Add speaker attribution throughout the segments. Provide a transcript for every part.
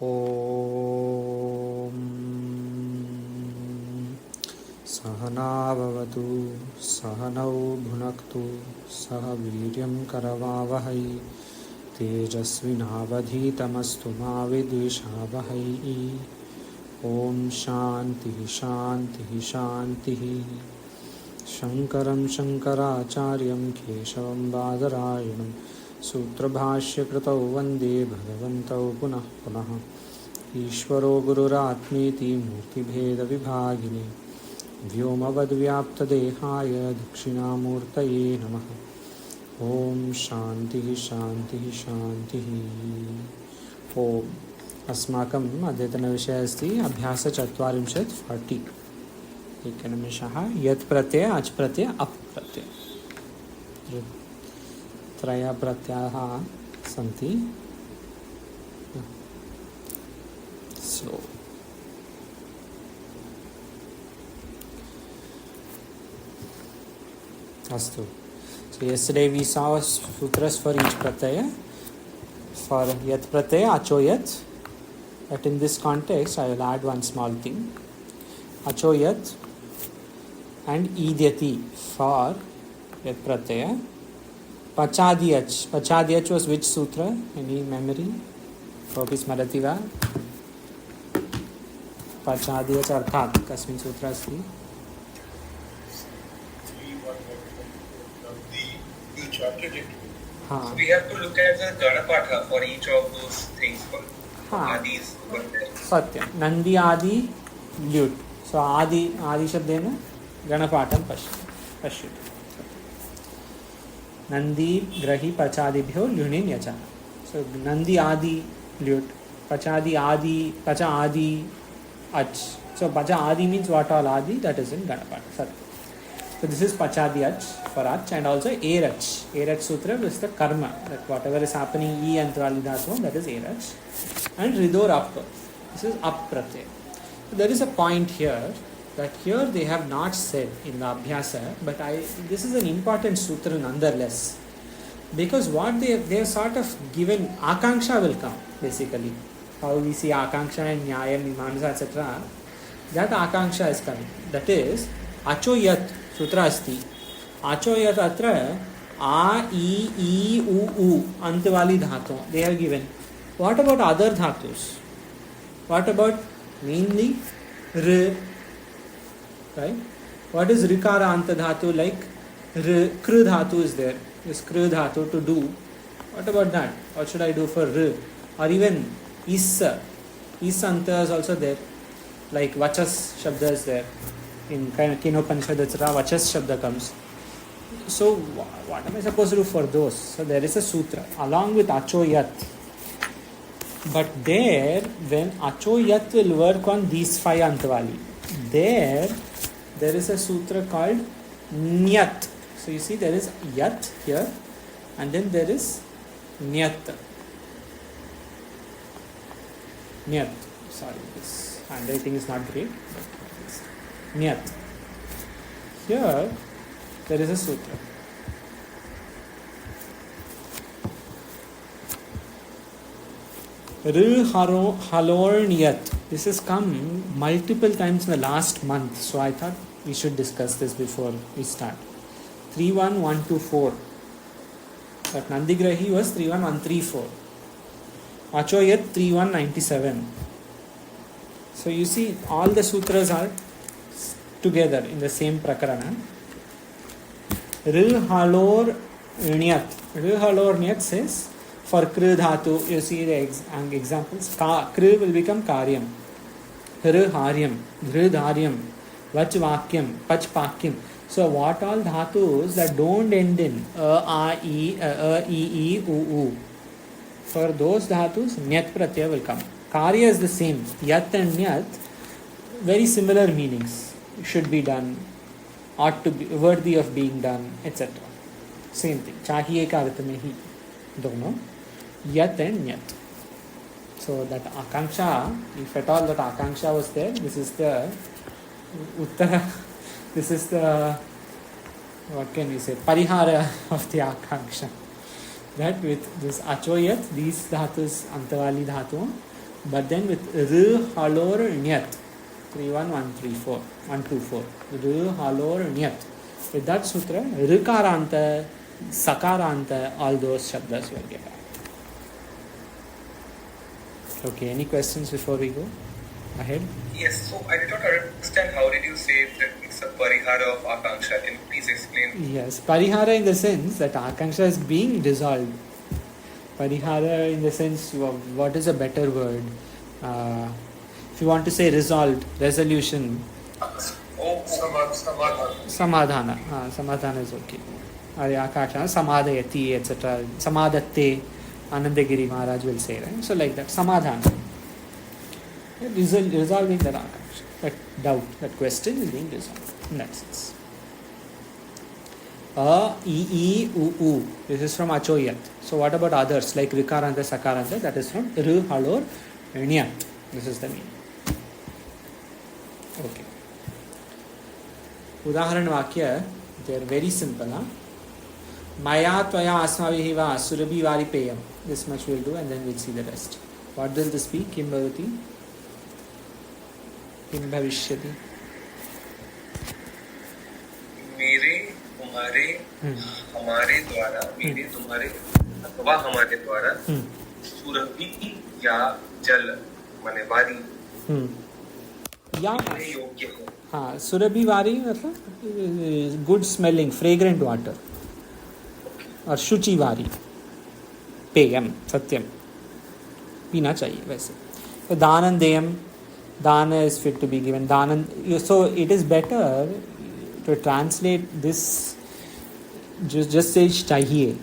Speaker 1: ॐ सहना भवतु सहनौ भुनक्तु सह वीर्यं करवावहै तेजस्विनावधीतमस्तु मा विद्विषावहै। ॐ शान्तिः शान्तिः शान्तिः। शङ्करं शङ्कराचार्यं केशवं बादरायणं सूत्रभाष्यकृतौ वन्दे भगवन्तौ पुनः पुनः। ईश्वरो गुरुरात्मेति मूर्तिभेदविभागिने व्योमवद्व्याप्तदेहाय दक्षिणामूर्तये नमः। ॐ शान्तिः शान्तिः शान्तिः। ॐ अस्माकम् अद्यतनविषयः अस्ति अभ्यासचत्वारिंशत् 40। एकनिमेषः। यत् प्रत्यय अच् प्रत्यय अप् प्रत्यय त्रयः प्रत्ययाः सन्ति। स्लो। अस्तु। So yesterday we saw sutras for each pratyaya. For yat pratyaya acho yat. But in this context I will add one small thing. Acho yat and idyati for yat pratyaya. Pachadiyach. Pachadiyach was which sutra? Any memory? Kopi smarati va? Pachadiyach arthat kasmin sutra asti?
Speaker 2: So we have to look at the Ganapatha for each of those things. For Adis.
Speaker 1: Satyam. Nandi Adi Lyut. So Adi Shabdena Ganapatam Pashyut. Nandi Grahi Pachadibhyo Lyunin Yacha. So Nandi Adi Lyut. Pachadi Adi Pacha Adi Ach. So Pacha Adi means what all Adi? That is in Ganapatha. Satyam. So this is Pachadi Ach for Ach, and also Erach. Erach Sutra is the karma, that whatever is happening E and Tralidhatvam, that is Erach. And Ridor Up. This is Up Pratyaya. So there is a point here that here they have not said in the Abhyasa, but this is an important sutra nonetheless. Because what they have sort of given, Akanksha will come basically. How we see Akanksha and Nyaya, Mimamsa, etc. That Akanksha is coming. That is Acho Yat. Sutra asti. Acho yat atra a, e, u, u antavali dhatu. They have given. What about other dhatus? What about mainly r? Right? What is rikara anta dhatu like? R, kru dhatu is there. Is kru dhatu to do. What about that? What should I do for r? Or even issa. Issa anta is also there. Like vachas shabda is there. In Kinopanishad, etc., Vachas Shabda comes. So, what am I supposed to do for those? So, there is a sutra along with Acho Yat. But there, when Acho Yat will work on these 5 Antavali, there is a sutra called Nyat. So, you see, there is Yat here, and then there is Nyat. Nyat. Sorry, this handwriting is not great. Nyat. Here there is a sutra. Halor Nyat. This has come multiple times in the last month, so I thought we should discuss this before we start. 31124. But Nandigrahi was 31134. Achoyat 3197. So you see, all the sutras are together in the same prakarana. Halor Nyat. Halor Nyat says for Kru Dhatu, you see the examples. Kru will become Karyam. Haryam. Dharyam. Vach Vakyam. Pach Pakyam. So what all dhatus that don't end in a, e, u. For those dhatus, Nyat Pratyaya will come. Karya is the same. Yat and Nyat, very similar meanings. Should be done, ought to be worthy of being done, etc. Same thing. Chahiye ka arth mein hi dono yat and nyat. So that akanksha, if at all that akanksha was there, this is the uttara. This is the, what can we say, parihara of the akanksha. That with this achoyat, these dhatus, antavali dhatu, But then with r halor nyat, 31134, 124, r halor nyat. With that sutra, rikaranta, sakaranta, all those shabdas will get back. Okay, any questions before we go ahead?
Speaker 2: Yes, so I did not understand how did you say that it's a parihara of akanksha. Can you please explain?
Speaker 1: Yes, parihara in the sense that akanksha is being dissolved. Parihara in the sense, what is a better word? If you want to say resolved, resolution. Samadhana. Samadhana is okay. Aryakasha, samadhayati, etc. Samadatte, Anandagiri Maharaj will say, right? So like that, samadhana. Resolving that akanksha. That doubt, that question is being resolved. In that sense. E, U. This is from Achoyat. So what about others like Rikaranta, Sakaranta? That is from R, Halor, Nyat. This is the meaning. Okay. Udaharan Vakya, they are very simple. Maya Tvaya Asmavihi Va Surabhi Vari Peyam. This much we'll do and then we'll see the rest. What does this be? Kim Bhavati? Kim Bhavishyati?
Speaker 2: मेरे तुम्हारे हमारे द्वारा मेरे तुम्हारे अथवा हमारे द्वारा सुरभि या जल माने वारी
Speaker 1: या
Speaker 2: योग्य हो.
Speaker 1: हाँ, सुरभि वारी मतलब गुड स्मेलिंग फ्रेग्रेंट वाटर और शुचि वारी पेयम सत्यम पीना चाहिए वैसे. तो दानन देयम, दान is fit to be given. Danan, so it is better to translate this, just say चाहिए,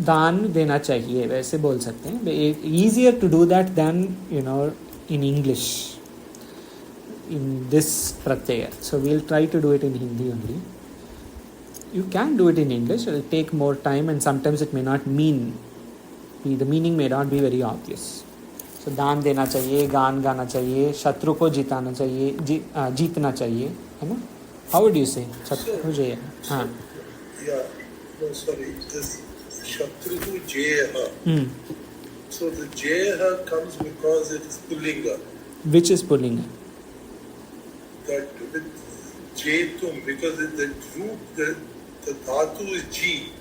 Speaker 1: दान देना चाहिए वैसे बोल सकते हैं. Easier to do that than in English in this pratyaya. So we'll try to do it in Hindi only. You can do it in English. It will take more time and sometimes it may not mean, the meaning may not be very obvious. So दान देना चाहिए, गान गाना चाहिए, शत्रु को जिताना चाहिए, जीतना चाहिए, है ना? How would you say? शत्रु जय. हाँ.
Speaker 3: Yeah. No, sorry. This Shatruhu Jayaha. So the Jayaha comes because it is Pullinga.
Speaker 1: Which is Pullinga?
Speaker 3: That with Jaitum, because the root, the dhatu is G.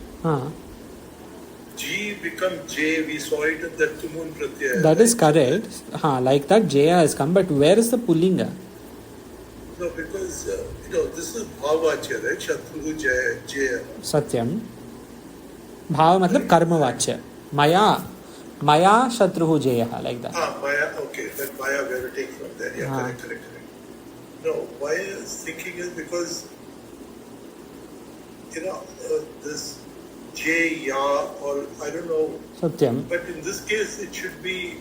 Speaker 3: G become J. We saw it in the Tumun Pratyaya.
Speaker 1: That is correct. Like that Jaya has come, but where is the Pullinga?
Speaker 3: No, because this is Bhavachya, right? Shatruhu Jaya.
Speaker 1: Satyam. Bhava matlab karma vachya. Maya Shatruhu Jaya, like that.
Speaker 3: Maya, okay. That Maya we have to take from there. Yeah, correct. No, why I was thinking is because, this J, Ya, or I don't know.
Speaker 1: Satyam.
Speaker 3: But in this case, it should be,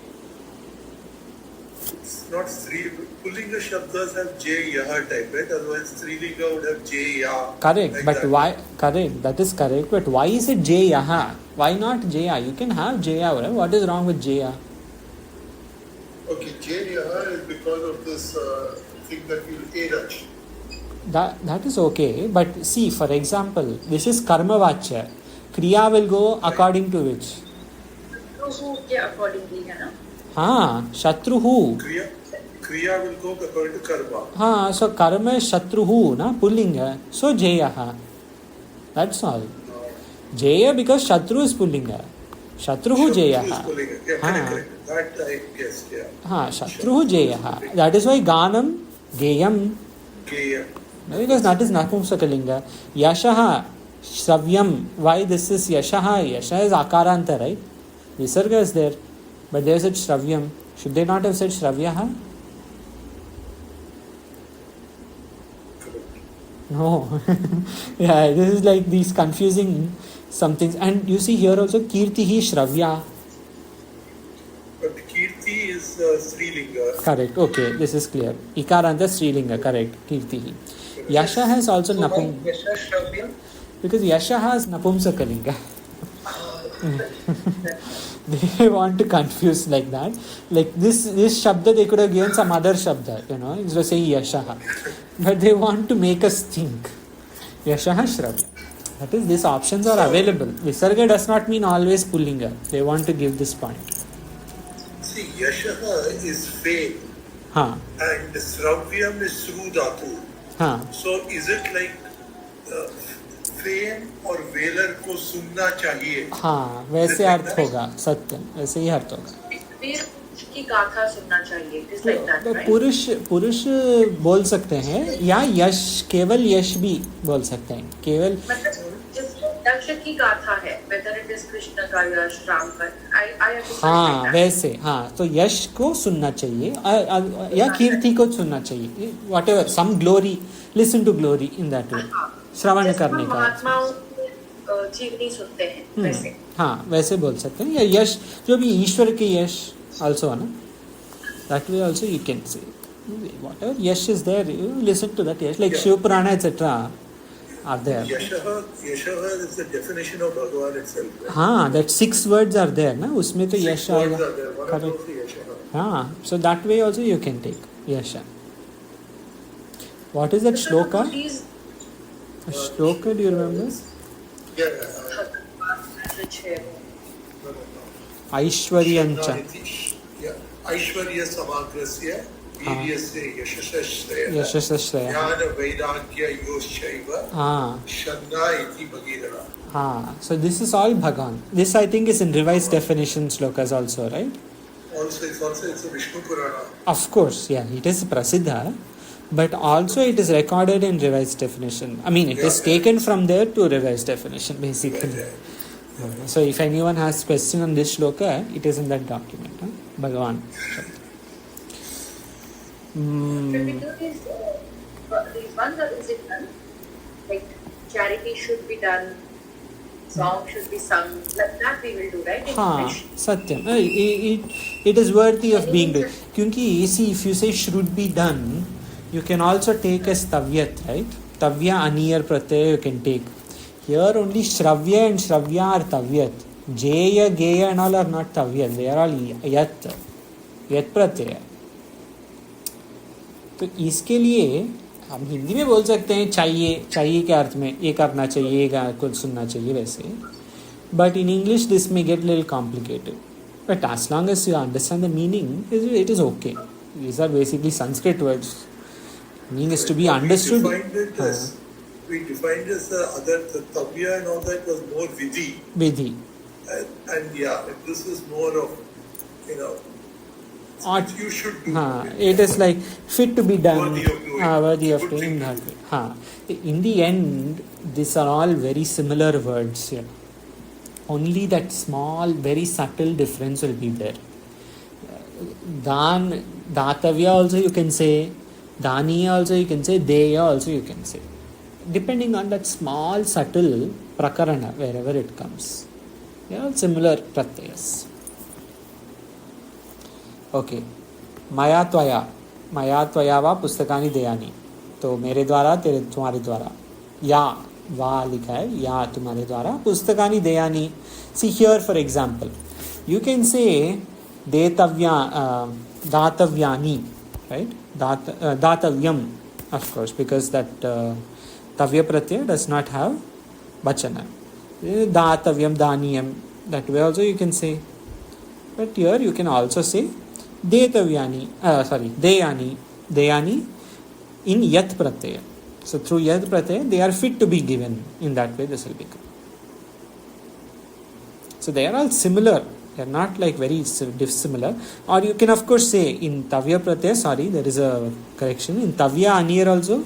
Speaker 3: it's not Sri. Pullinga Shabdas have J, Yaha type, right? Otherwise, Strilinga would have J, Ya.
Speaker 1: Correct,
Speaker 3: like
Speaker 1: but
Speaker 3: that.
Speaker 1: why? Correct, that is correct. But why is it J, Yaha? Why not Jaya? You can have Jaya, right? What is wrong with Jaya?
Speaker 3: Okay, J, Yaha is because of this thing that you Erach.
Speaker 1: That is okay, but see, for example, this is karma vachya. Kriya will go according to which?
Speaker 4: Accordingly,
Speaker 1: Shatruhu.
Speaker 3: Kriya will go according to karma.
Speaker 1: So karma is Shatruhu, na? Pullinga. So Jayaha. That's all.
Speaker 3: No.
Speaker 1: Jaya because Shatru is Pullinga. Shatruhu Jayaha.
Speaker 3: Yeah, correct. That I guess, yeah.
Speaker 1: Shatruhu Jayaha. That is why Ganam, Geyam.
Speaker 3: Geyam.
Speaker 1: Because that is Napumsakalinga. Yashaha, Shravyam. Why this is Yashaha? Yasha is Akaranta, right? Visarga is there. But they said Shravyam. Should they not have said Shravyaha? No. Yeah, this is like these confusing some things. And you see here also Kirtihi Shravya.
Speaker 3: But Kirti is Srilinga.
Speaker 1: Correct. Okay, this is clear. Ikaranta Srilinga. Correct. Kirtihi. Yasha has also Napum.
Speaker 2: Yasha Shravya?
Speaker 1: Because Yasha has Napumsakalinga. They want to confuse like that. Like this Shabda they could have given some other Shabda, instead of saying Yashaha. But they want to make us think. Yashaha Shravya. That is, these options are available. Visarga does not mean always Pullinga. They want to give this point.
Speaker 3: see, Yashaha is fame
Speaker 1: हाँ
Speaker 3: and Sravyam is Sru Dhatu.
Speaker 1: हाँ
Speaker 3: So is it like fame और velar को सुनना चाहिए?
Speaker 1: हाँ, वैसे अर्थ होगा, सत्यम, वैसे ही अर्थ होगा।
Speaker 4: वीर की गाथा सुनना चाहिए, it is like that, right?
Speaker 1: पुरुष बोल सकते हैं, या यश, केवल यश भी बोल सकते हैं, केवल
Speaker 4: मतलब दक्ष की गाथा है, whether it is कृष्ण का यश, राम का, I
Speaker 1: हाँ वैसे, हाँ तो यश को सुनना चाहिए या कीर्ति को सुनना चाहिए, whatever, some glory, listen to glory in that way, श्रवण करने का।
Speaker 4: महात्माओं जीवनी सुनते हैं वैसे।
Speaker 1: हाँ वैसे बोल सकते हैं, या यश जो भी ईश्वर के यश also है ना, that way also you can say whatever yash is there, you listen to that yash, like Shiv Purana etc. are there.
Speaker 3: Yashaha is the definition of Bhagavan itself. Right?
Speaker 1: हाँ, that 6 words are there ना, उसमें तो यश आएगा,
Speaker 3: correct.
Speaker 1: हाँ, so that way also you can take yasha. What is that shloka? Shloka, do you remember? Aishwaryancha.
Speaker 3: Aishwarya Samagrasya Viryasya Yashasashraya
Speaker 1: Yashasashraya.
Speaker 3: Jnana Vairagya Yoshaiva Shanda Iti Bhagirana.
Speaker 1: So this is all Bhagavan. This I think is in revised definition shlokas also, right?
Speaker 3: Also it's a Vishnu Purana.
Speaker 1: Of course, yeah, it is Prasiddha, but also it is recorded in revised definition. I mean, it is taken from there to revised definition, basically. So if anyone has question on this shloka, it is in that document, Bhagavan.
Speaker 4: Should we do these ones, or is it done? Like charity should be done, song should be sung, like that we will do, right?
Speaker 1: हाँ, सत्यम, it is worthy of being done. क्योंकि see, if you say should be done, you can also take as tavyat, right? Tavya aniyar pratyaya you can take. Here only shravya and shravya are tavyat. Jeya, geya and all are not tavyat. They are all yat pratyaya. तो इसके लिए हम हिंदी में बोल सकते हैं चाहिए के अर्थ में ये करना चाहिए, ये कुछ सुनना चाहिए वैसे, but in English this may get little complicated, but as long as you understand the meaning it is okay. These are basically Sanskrit words, meaning is to be understood.
Speaker 3: We defined as the Tavya and all that was more Vidhi. And this is more of, you should do.
Speaker 1: It is like fit to be done, worthy of doing that way. In the end, these are all very similar words here. Only that small, very subtle difference will be there. Datavya also you can say, Daniya also you can say, Deya also you can say. Depending on that small, subtle prakarana, wherever it comes. They are all similar pratyayas. Okay. Maya tvaya va pustakani deyani. तो मेरे द्वारा तुम्हारे द्वारा, या वा लिखा है, या तुम्हारे द्वारा पुस्तकानि देयानि. See here for example, you can say datavyani, right? Datavyam, of course, because that tavya pratyaya does not have vachana. Datavyam, daniyam, that way also you can say. But here you can also say deyani in yat pratyaya. So through yat pratyaya they are fit to be given. In that way this will become. So they are all similar. They are not like very dissimilar. Or you can of course say in tavya pratyaya, there is a correction. In tavya anir also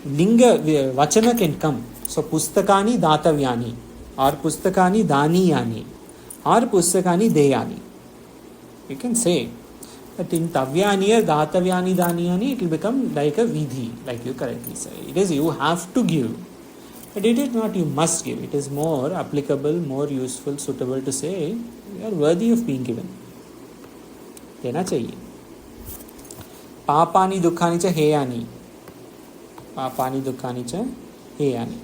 Speaker 1: linga vachana can come. So pustakani datavyani, or pustakani daniyani, or pustakani deyani. You can say. But in tavyani or datavyani daniyani, it will become like a vidhi, like you correctly say. It is you have to give, but it is not you must give. It is more applicable, more useful, suitable to say you are worthy of being given. देना चाहिए. पापानि दुखानि च हेयानि. Papani dukkani cha heyani.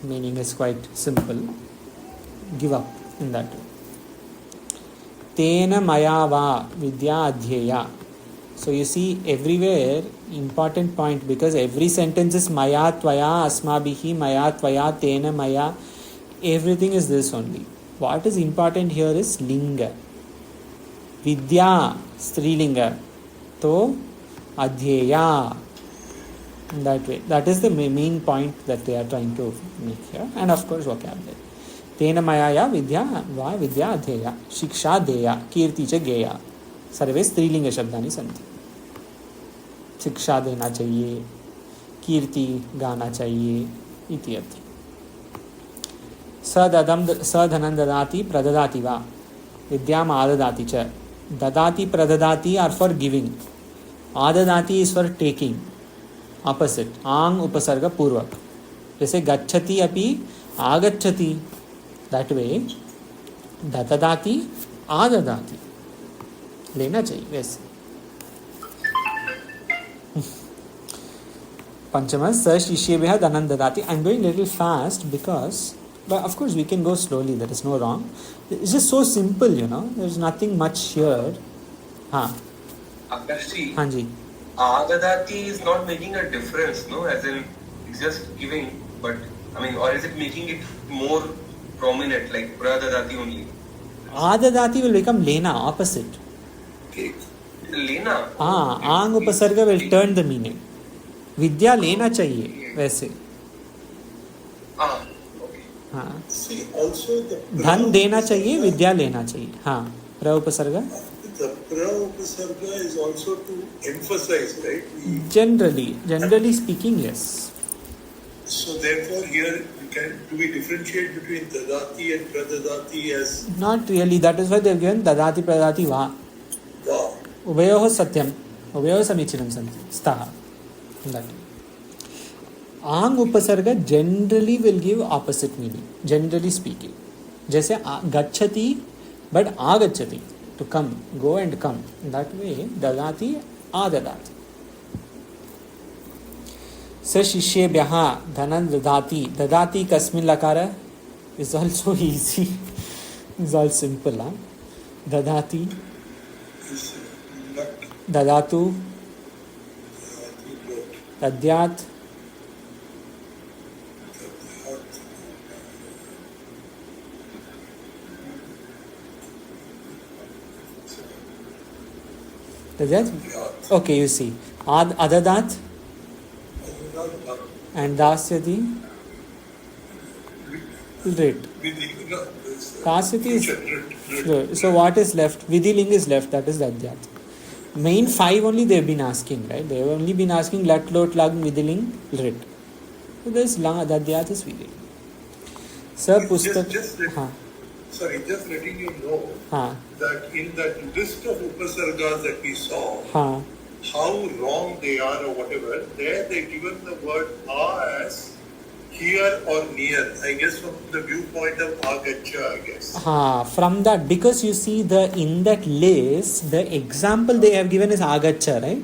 Speaker 1: Meaning is quite simple. Give up in that way. Tena maya va vidya adhyeya. So you see everywhere important point, because every sentence is maya tvaya asmabihi maya tvaya tena maya. Everything is this only. What is important here is linga. विद्या स्त्रीलिंग तो अध्येया. That way, that is the main point that they are trying to make here, and of course vocabulary. तेन मया या विद्या वा विद्या अध्येया, शिक्षा देया, कीर्ति च गेया. सर्वे स्त्रीलिंग शब्दानि सन्ति. शिक्षा देना चाहिए, कीर्ति गाना चाहिए इति अत्र. स धनं ददाति प्रददाति वा, विद्याम् आददाति च. ददाति प्रददाति आर फॉर गिविंग, आददाति इज फॉर टेकिंग. ऑपोजिट, आंग उपसर्ग पूर्वक. जैसे गच्छति अपि आगच्छति, दैट वे ददाति आददाति, लेना चाहिए वैसे. पंचम स शिष्येभ्यः धनं ददाति. I am going little fast because, but of course we can go slowly, there is no wrong. It's just so simple, you know, there is nothing much here.
Speaker 2: Akashi,
Speaker 1: हाँ जी.
Speaker 2: Adadati is not making a difference, no? As in, it's just giving, but I mean, or is it making it more prominent, like pradadati only?
Speaker 1: Adadati will become lena, opposite.
Speaker 2: Lena?
Speaker 1: आंग उपसर्ग will turn the meaning. विद्या लेना चाहिए वैसे.
Speaker 2: Okay.
Speaker 1: हाँ.
Speaker 3: See, also the
Speaker 1: धन देना चाहिए, विद्या लेना चाहिए. हाँ. प्र उपसर्ग.
Speaker 3: The pra upasarga is also to emphasize, right?
Speaker 1: Generally speaking, yes.
Speaker 3: So therefore here do we differentiate between dadati and pradadati as
Speaker 1: Not really. That is why they have given dadati pradati va.
Speaker 3: wow.
Speaker 1: उभयोः सत्यम, उभयोः समीचीनं सन्ति स्तः. आंग उपसर्ग generally will give opposite meaning, generally speaking. जैसे गच्छति but आगच्छति, to come, go and come. That way ददाति आददाति. स शिष्येभ्यः धनं ददाति. ददाति कस्मिन् लकार is also easy. It's all simple. ददाति, ददातु, दद्यात्, okay, you see. Adadat and dasyati. Rit. Dasyati is. So what is left? Vidhiling is left, that is dadyat. Main 5 only they have been asking, right? They have only been asking lat, lot, lag, vidhiling, rit. So this dadyat is vidhiling. Sir, pustak.
Speaker 3: Just letting you know that in that list of upasargas that we saw, how wrong they are or whatever, there they given the word a as here or near. I guess from the viewpoint of agacha, I guess.
Speaker 1: From that, because you see in that list, the example they have given is agacha, right?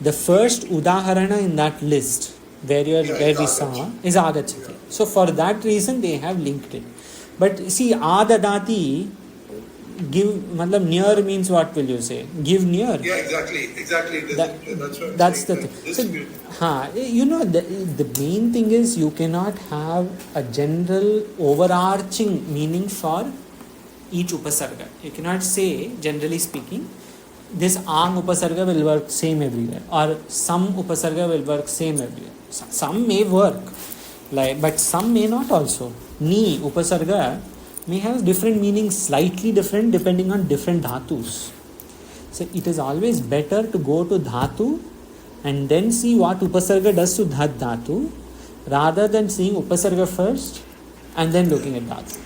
Speaker 1: The first udaharana in that list where we saw is agachati. So for that reason they have linked it. But see, adadati, give, matlab near means what will you say? Give near.
Speaker 3: Yeah, exactly.
Speaker 1: That's the thing. So, you know, the main thing is you cannot have a general overarching meaning for each upasarga. You cannot say, generally speaking, this ang upasarga will work same everywhere, or some upasarga will work same everywhere. Some may work, but some may not also. Ni upasarga may have different meanings, slightly different depending on different dhatus. So it is always better to go to dhatu and then see what upasarga does to that dhatu, rather than seeing upasarga first and then looking at dhatu.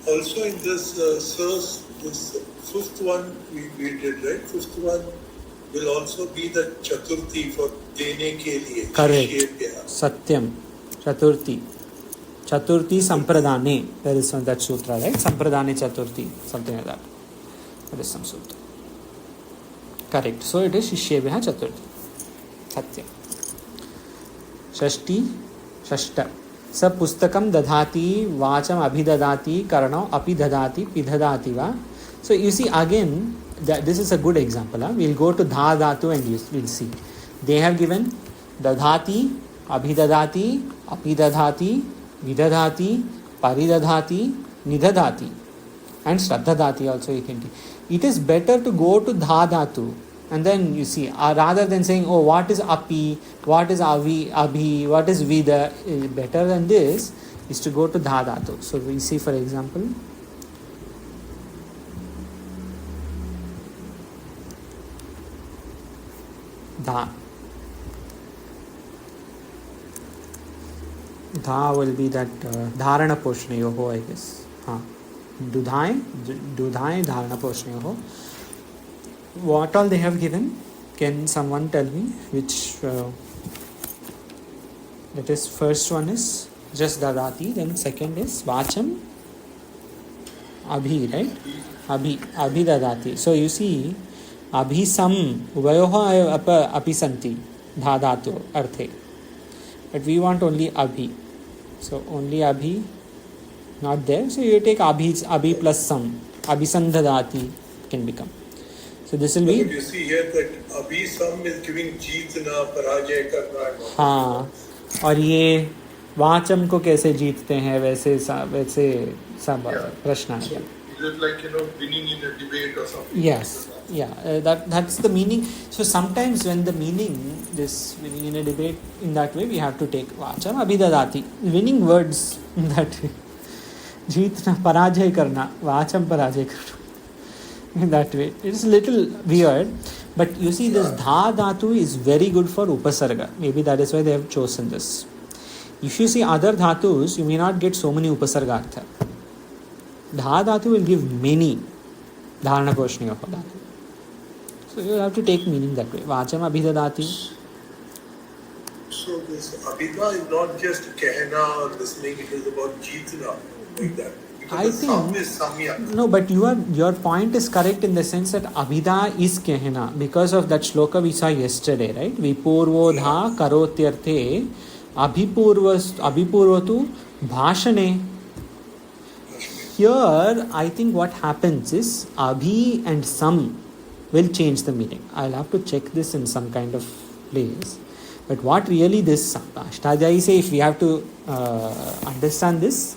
Speaker 3: Also in this fifth one we did, right? Fifth one will also be the chaturthi for dene ke liye.
Speaker 1: Correct. Satyam. Chaturthi. Chaturthi Sampradane. There is that sutra, right? Sampradane Chaturthi. Something like that. There is some sutra. Correct. So it is Shishyebhya Chaturthi. Satyam. Shashti. Shashta. Sa pustakam dadhati vacham abhidadati karanam apidadati pidadati va. So you see again, this is a good example. We'll go to dha dhatu and we'll see. They have given dadhati, abhidadati, apidadati, vidadhati, paridadhati, nidadhati. And Shraddha Dhati also you can take. It is better to go to Dha Dhatu. And then you see, rather than saying, oh, what is Api, what is Avi, Abhi, what is Vida, better than this is to go to Dha Dhatu. So we see, for example, Dha. Dha will be that Dharana Poshnayoho, I guess. Dudhai, Dharana Poshnayoho. What all they have given? Can someone tell me which? That is, first one is just Dadati, then second is Vacham, Abhi, right? Abhi Dadati. So you see, Abhi Sam, Uvayoha Apisanti, Dhadatu, Arthe. But we want only Abhi. So only Abhi, not there. So you take Abhi plus Sam. Abhisandhadati can become. So this will be.
Speaker 3: You see here that Abhi Sam is giving Jeetna, Parajay Karna.
Speaker 1: हाँ, और ये वाचम को कैसे जीतते हैं वैसे सब प्रश्न
Speaker 3: So, is it like, winning in a debate or something?
Speaker 1: Yes, yeah, that's the meaning. So sometimes when the meaning, this winning in a debate in that way, we have to take vacham abhidadati, winning words in that way. Jeetna, parajay karna, vacham parajay karna. In that way, it's a little weird, but you see, this dha dhatu is very good for upasarga. Maybe that is why they have chosen this. If you see other dhatus, you may not get so many upasargartha. Dha dhatu will give many dharana poshniya for dhatu. So you have to take meaning that way. Vacham abhidadati.
Speaker 3: So this abhida is not just kehna or listening; it is about jeetna, like that.
Speaker 1: I think
Speaker 3: is samyak.
Speaker 1: No, but your point is correct in the sense that abhida is kehna because of that shloka we saw yesterday, right? Vipurvo dha karotyarthe abhipurvatu bhashane. Here, I think what happens is abhi and sam will change the meaning. I'll have to check this in some kind of place. But what really this Ashtadhyayi say, if we have to understand this,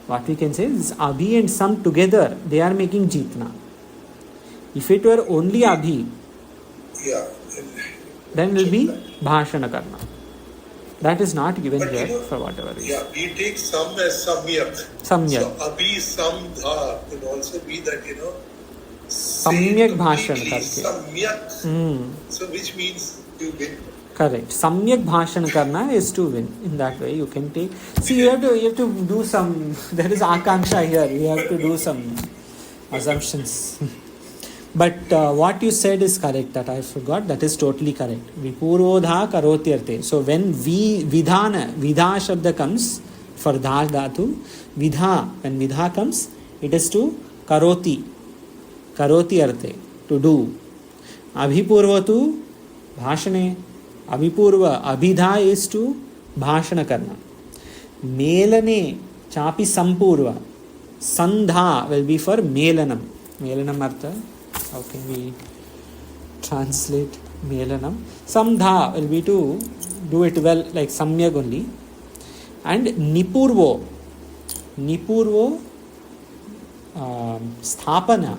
Speaker 1: what we can say is abhi and sam together, they are making jeetna. If it were only abhi, then it will be bhashana karna. That is not given here for whatever reason.
Speaker 3: Yeah, we take sam as samyak.
Speaker 1: Samyak.
Speaker 3: So abhi sam dha could also be that,
Speaker 1: Samyak bhashan karke.
Speaker 3: Samyak. So which means to win.
Speaker 1: Correct. Samyak bhashan karna is to win. In that way, you can take. See, you have to do some. There is akanksha here. You have to do some assumptions. But what you said is correct. That I forgot. That is totally correct. Vipurvodha karotyarte. So when vidha shabda comes for dha dhatu, vidha, when vidha comes, it is to karoti arte, to do. Abhipurvatu bhashane. Abhipurva, abhidha is to bhashana karna. Melane chapi sampurva. Sandha will be for melanam. Melanam artha. How can we translate melanam? Samdha will be to do it well, like samyag only. And nipurvo sthapana.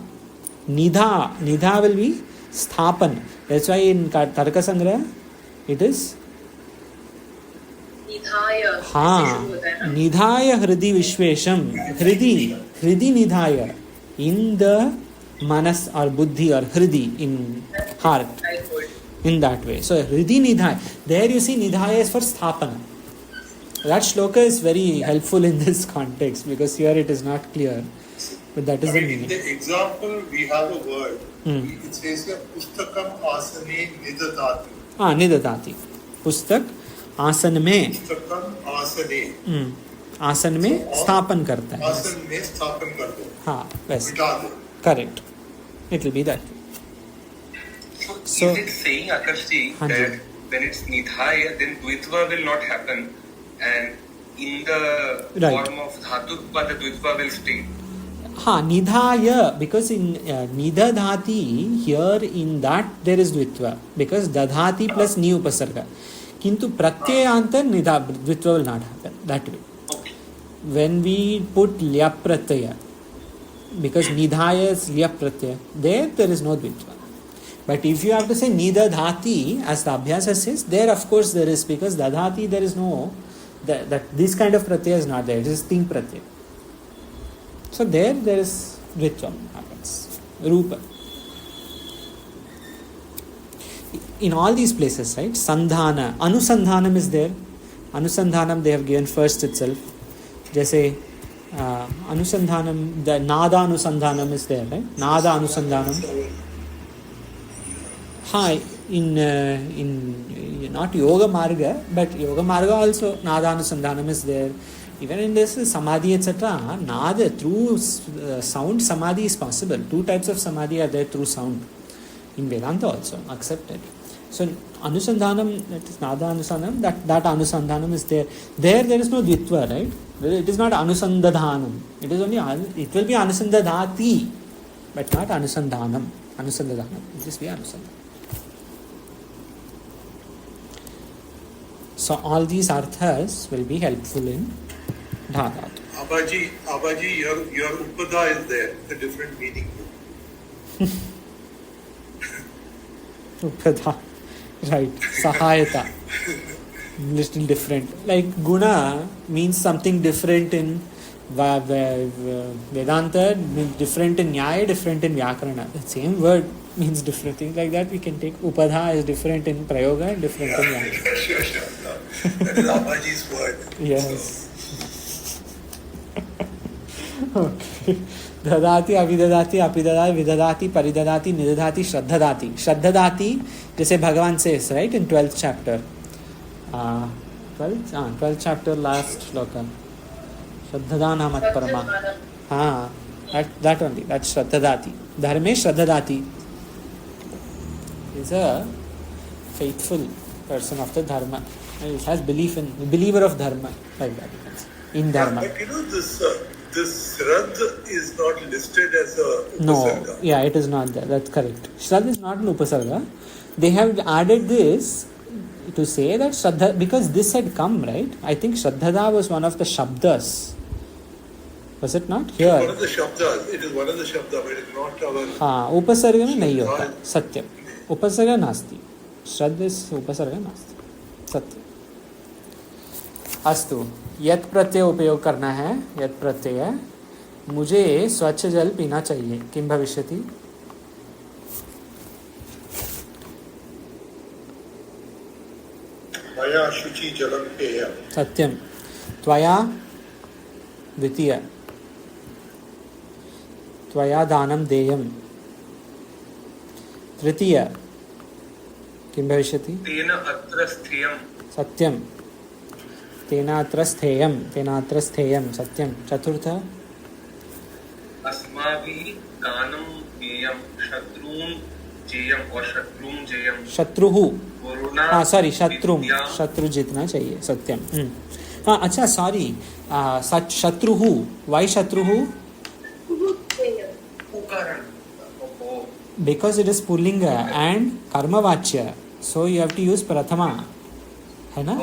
Speaker 1: Nidha will be sthapan. That's why in Tarka Sangraha it is
Speaker 4: Nidhaya.
Speaker 1: Nidhaya hridi vishvesham. Hridi nidhaya. In the manas or buddhi or hridi, in heart. In that way. So hridi nidhaya. There you see nidhaya is for sthapana. That shloka is very helpful in this context because here it is not clear. But that is the meaning.
Speaker 3: In the example, we have a word. It says here, Pustakam asane nidadati.
Speaker 1: निददाति. पुस्तक आसन में.
Speaker 3: पुस्तकम आसने.
Speaker 1: आसन में स्थापन करता है.
Speaker 3: आसन में स्थापन कर दो.
Speaker 1: हाँ, वैसे.
Speaker 3: बिठा दो.
Speaker 1: Correct. It will be that.
Speaker 2: So is it saying, Akarshji, that when it's nidhaya, then dvitva will not happen, and in the form of dhaturpa, the dvitva will stay?
Speaker 1: Nidhaya, because in nidadhati, here in that there is dvitva, because dadhati plus ni upasarga. Kintu pratyayantar dvitva will not happen that way. When we put lya pratyaya, because nidhaya is liyap pratyaya. There is no dvitva. But if you have to say nidadhati, as the Abhyasa says, there of course there is, because dadhati there is no, that this kind of pratyaya is not there. It is ting pratyaya. So there is dvitva happens. Rupa. In all these places, right? Sandhana, anusandhanam is there. Anusandhanam they have given first itself. Jaise anusandhanam, the nada anusandhanam is there, right? Nada anusandhanam. Hi, in not yoga marga, but yoga marga also nada anusandhanam is there. Even in this samadhi etc., nada through sound samadhi is possible. Two types of samadhi are there through sound. In Vedanta also accepted. So anusandhanam, that is nada anusandhanam, that anusandhanam is there. There is no dvitva, right? It is not anusandadhanam. It is only it will be anusandadhati, but not anusandhanam. Anusandadhanam. It just be anusandhanam. So all these arthas will be helpful in dhatu.
Speaker 3: Abaji, your upada is there, a different meaning.
Speaker 1: Upada, right? Sahayata, little different. Like guna means something different in Vedanta, different in Nyaya, different in Vyakarana. The same word means different things. Like that we can take upadha is different in Prayoga and different in Nyaya.
Speaker 3: Sure. That is Abaji's word.
Speaker 1: Yes. Okay. ददाति अभिददाति अपिददाति विददाति परिददाति निदधाति श्रद्धदाति. श्रद्धदाति जैसे भगवान says, right, in 12th chapter. 12th chapter last shloka. श्रद्धदाना मत परमा. That only. That's श्रद्धदाति. धर्मे श्रद्धदाति is a faithful person of the dharma. He has believer of dharma, like that. In dharma.
Speaker 3: But this Shraddha is not listed as a Upasarga.
Speaker 1: No, yeah, it is not there. That's correct. Shraddha is not an Upasarga. They have added this to say that Shraddha, because this had come, right? I think Shraddhada was one of the Shabdas. Was it not? Here.
Speaker 3: One of the Shabdas. It is one of the Shabdas, but it is not our...
Speaker 1: Upasarga में नहीं होता. सत्यम. Upasarga नास्ति. Shraddha is Upasarga नास्ति. सत्यम. अस्तु. यत् प्रत्यय उपयोग करना है. यत् प्रत्यय. मुझे स्वच्छ जल पीना चाहिए. किम भविष्यति?
Speaker 3: मया शुचि जलं पेय.
Speaker 1: सत्यम. त्वया द्वितीय. त्वया दानं देयम्. तृतीय. किं भविष्यति?
Speaker 2: तेन अत्र स्थेयम्.
Speaker 1: सत्यम. तेनात्र स्थेयम्. तेनात्र स्थेयम्. सत्यम. चतुर्थ.
Speaker 2: अस्माभिः दानं देयम्. शत्रून् जेयम् और शत्रुं जेयम्.
Speaker 1: शत्रुः. सॉरी, शत्रु जीतना चाहिए. सत्यम. अच्छा, सॉरी. शत्रुः. वाई शत्रुः? Because it is pullinga and karmavachya, so you have to use prathama, है ना?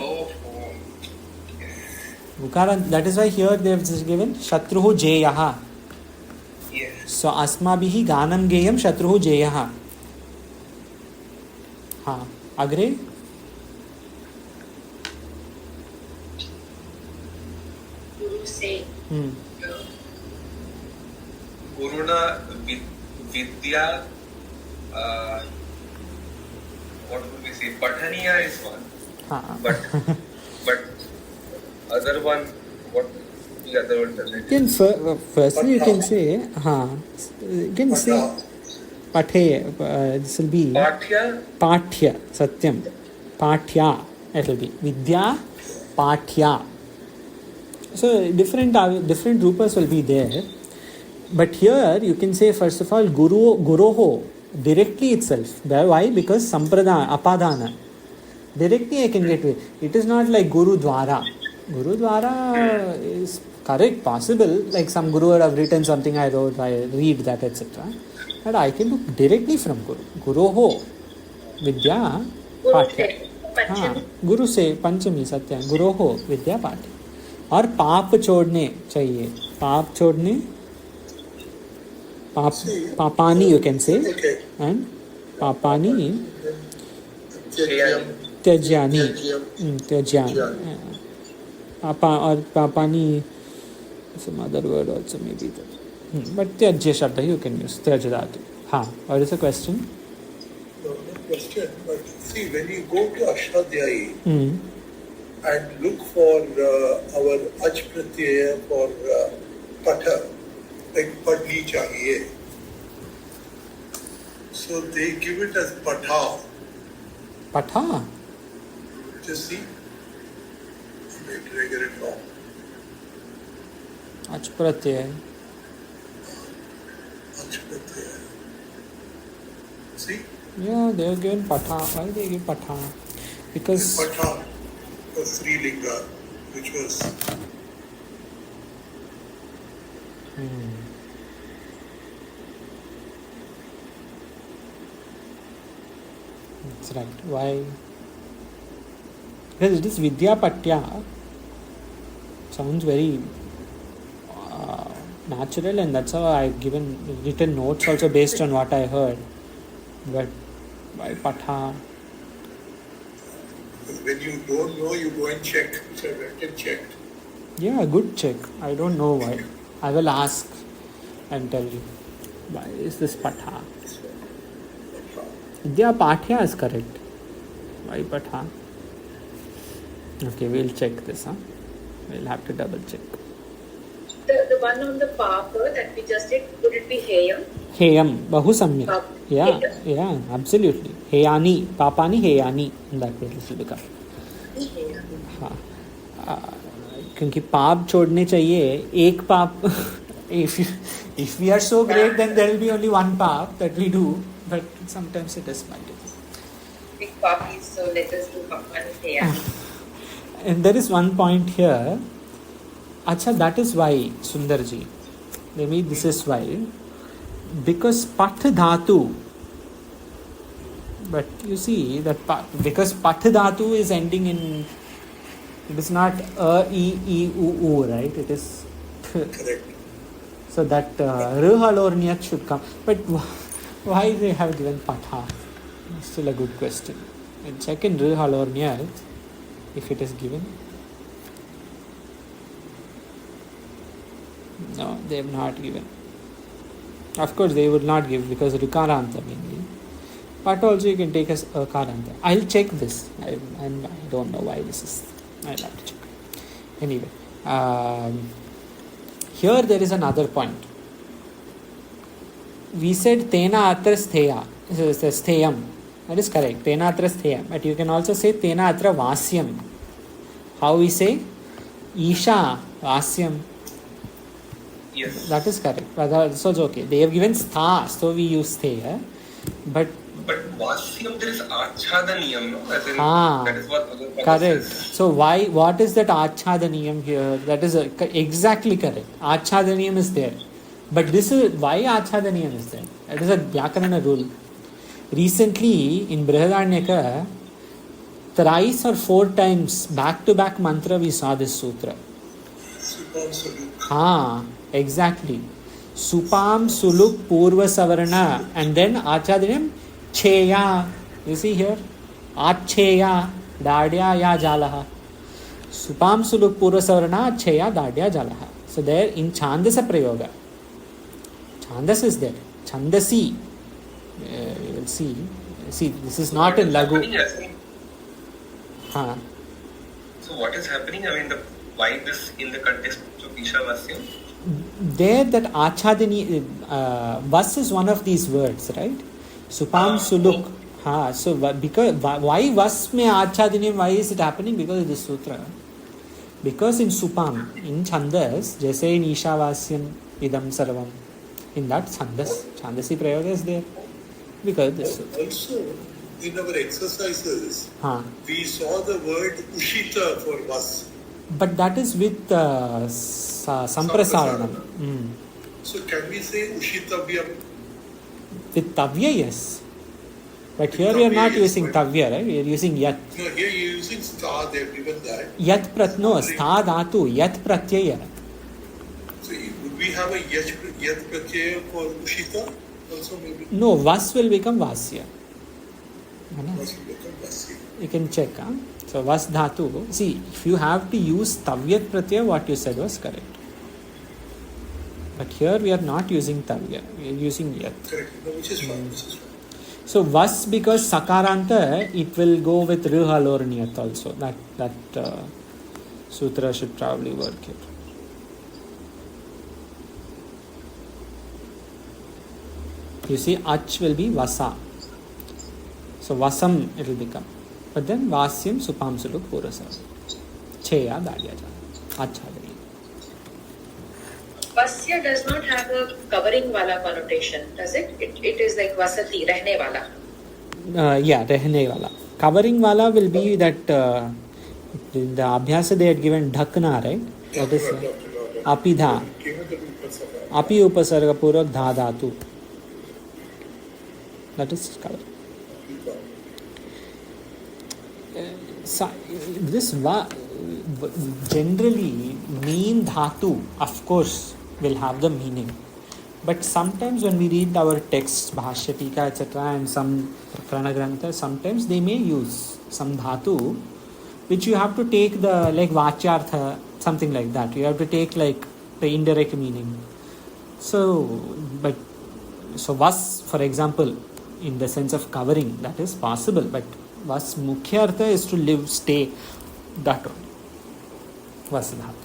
Speaker 1: Ukara, that is why here they have just given shatruhu jeyaha.
Speaker 2: Yes.
Speaker 1: So asmabhihi ganam geyam shatruhu jeyaha. हाँ, अग्रे.
Speaker 4: Guru say.
Speaker 2: Guruna vidya. What would we say? Pathaniya is one. But other one, what the other one does it?
Speaker 1: Firstly you can say, you can say pathe. This will be pathya. Satyam. Pathya. It will be vidya pathya. So different rupas will be there. But here you can say first of all guroho directly itself. Why? Because sampradana, apadana. Directly I can get it. It is not like Guru Dwara. Guru Dwara is correct, possible. Like some Guru would have written something I read that, etc. But I can do directly from Guru. Guroho Vidya Pathya. Guru से पंचमी सत्य. गुरोहो विद्या पाठ. और पाप छोड़ने चाहिए. पाप छोड़ने Papani you can say.
Speaker 3: Okay.
Speaker 1: And papani
Speaker 3: Tyajyam.
Speaker 1: Tyajyani. Or papani, some other word also maybe that. But Tyajya Shabda you can use. Tyajadatu. What is the question?
Speaker 3: No question, but see, when you go to Ashtadhyayi and look for our Ach Pratyaya for Patha, like Padni Chahiye. So they give it as Patha.
Speaker 1: Patha?
Speaker 3: Just see. Wait, did I get it wrong?
Speaker 1: Ach Pratyaya.
Speaker 3: Ach Pratyaya. See?
Speaker 1: Yeah, they have given Patha. Why they give Patha? Because
Speaker 3: Patha was Sri Linga, which was.
Speaker 1: That's right. Why? Because it is Vidya Patya. Sounds very natural, and that's how I've written notes also based on what I heard. But why Patha?
Speaker 3: When you don't know, you go and check. So I went and checked.
Speaker 1: Yeah, good check. I don't know why. I will ask and tell you. Why is this Patha? Vidya Patya is correct. Why Patha? Okay, we'll check this. We'll have to double check.
Speaker 4: The one on the Papa that we just did, would it be Heyam?
Speaker 1: Heyam, Bahu Samyak. Yeah, absolutely. Heyani, Papani Heyani. That way it will become. क्योंकि पाप छोड़ने चाहिए एक पाप. If we are so great, then there will be only one path that we do, but sometimes it is multiple.
Speaker 4: Big puppies, so let us do Papani Heyam.
Speaker 1: And there is one point here. Acha, that is why, Sundarji. Maybe this is why. Because Path Dhatu. But you see, that because Path Dhatu is ending in. It is not E, E, U, right? It is.
Speaker 3: Correct.
Speaker 1: So that Ruhalorniyat should come. But why they have given Patha? Still a good question. And check in Ruhalorniyat if it is given. No, they have not given. Of course, they would not give because Rikaranta mainly. But also you can take as Akaranta. I'll check this. I don't know why this is. I'll have to check. Anyway, here there is another point. We said Tena Atra Stheya. Stheyam. That is correct. Tena Atra Stheyam. But you can also say Tena Atra Vasyam. How we say? Isha Vasyam.
Speaker 2: Yes.
Speaker 1: That is correct. But also it's okay. They have given Stha, so we use Stheya. But
Speaker 2: Vasyam, there is Achhadaniyam, no? As in, that is what
Speaker 1: correct.
Speaker 2: says.
Speaker 1: So what is that Achhadaniyam here? That is exactly correct. Achhadaniyam is there. But this is why Achhadaniyam is there. That is a Vyakarana rule. Recently in Brihadaranyaka, thrice or 4 times back to back mantra we saw this sutra. Exactly. Supam Suluk Purva Savarana and then Achhadaniyam Cheya. You see here? Acheya Dadya Ya Jalaha. Supam Suluk Purva Savarana Cheya Dadya Jalaha. So there in Chandasa Prayoga. Chandas is there. Chandasi. You will see. See, this is not in Lagu.
Speaker 2: So what is happening? I mean, why this in the context of Ishavasya?
Speaker 1: There that Achadini Vas is one of these words, right? Supam Suluk. So because why Vas me Achadini? Why is it happening? Because of this sutra. Because in Supam, in Chandas, jaise in Ishavasyam Idam Sarvam, in that Chandasi Prayoga is there. Because this sutra.
Speaker 3: Also, in our exercises, we saw the word Ushita for Vas.
Speaker 1: But that is with Samprasaranam.
Speaker 3: So can we say Ushitavyam?
Speaker 1: With Tavya, yes. But here we are not using Tavya, right? We are using Yat.
Speaker 3: No, here you are using Stha, they have given that.
Speaker 1: Yat Pratno, Stha Dhatu, Yat Pratyaya.
Speaker 3: So would we have a yat pratyaya for Ushita also maybe?
Speaker 1: No, vas will become vasya.
Speaker 3: Vas will become vasya.
Speaker 1: You can check. Huh? So vas dhatu. See, if you have to use tavyat pratyaya, what you said was correct. But here we are not using tavya. We are using yat.
Speaker 3: Correct. No, which is fine. Which is fine.
Speaker 1: So vas, because sakaranta, it will go with rihal or niyat also. That sutra should probably work here. You see, ach will be vasa. So vasam it will become. But then vasyam supam suluk purasa. Cheya dadyaja. Acha.
Speaker 4: Vasya does not have a covering wala connotation, does it? It is like vasati, rehne wala.
Speaker 1: Yeah, rehne wala. Covering wala will be that in the abhyasa they had given dhakna, right? What is apidha. Api upasarga purak dha dhatu. That is cover. This generally mean dhatu, of course, will have the meaning. But sometimes when we read our texts, Bhashya, Tika, etc., and some Pranagrantha, sometimes they may use some dhatu, which you have to take the, like Vachyartha, something like that. You have to take like the indirect meaning. So vas, for example, in the sense of covering, that is possible. But vas mukhyartha is to live, stay, that one. Vas dhatu.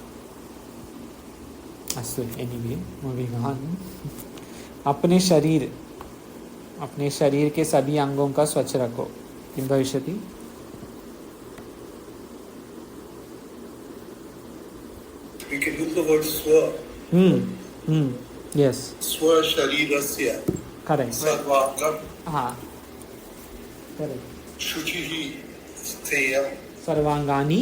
Speaker 1: Anyway, moving on. अपने शरीर के सभी अंगों का स्वच्छ रखो. किम भविष्यति?
Speaker 3: We can use the word swa.
Speaker 1: Yes.
Speaker 3: Swa sharirasya.
Speaker 1: Correct.
Speaker 3: Sarvangam.
Speaker 1: Correct.
Speaker 3: Shuchihi steyam.
Speaker 1: Sarvangani.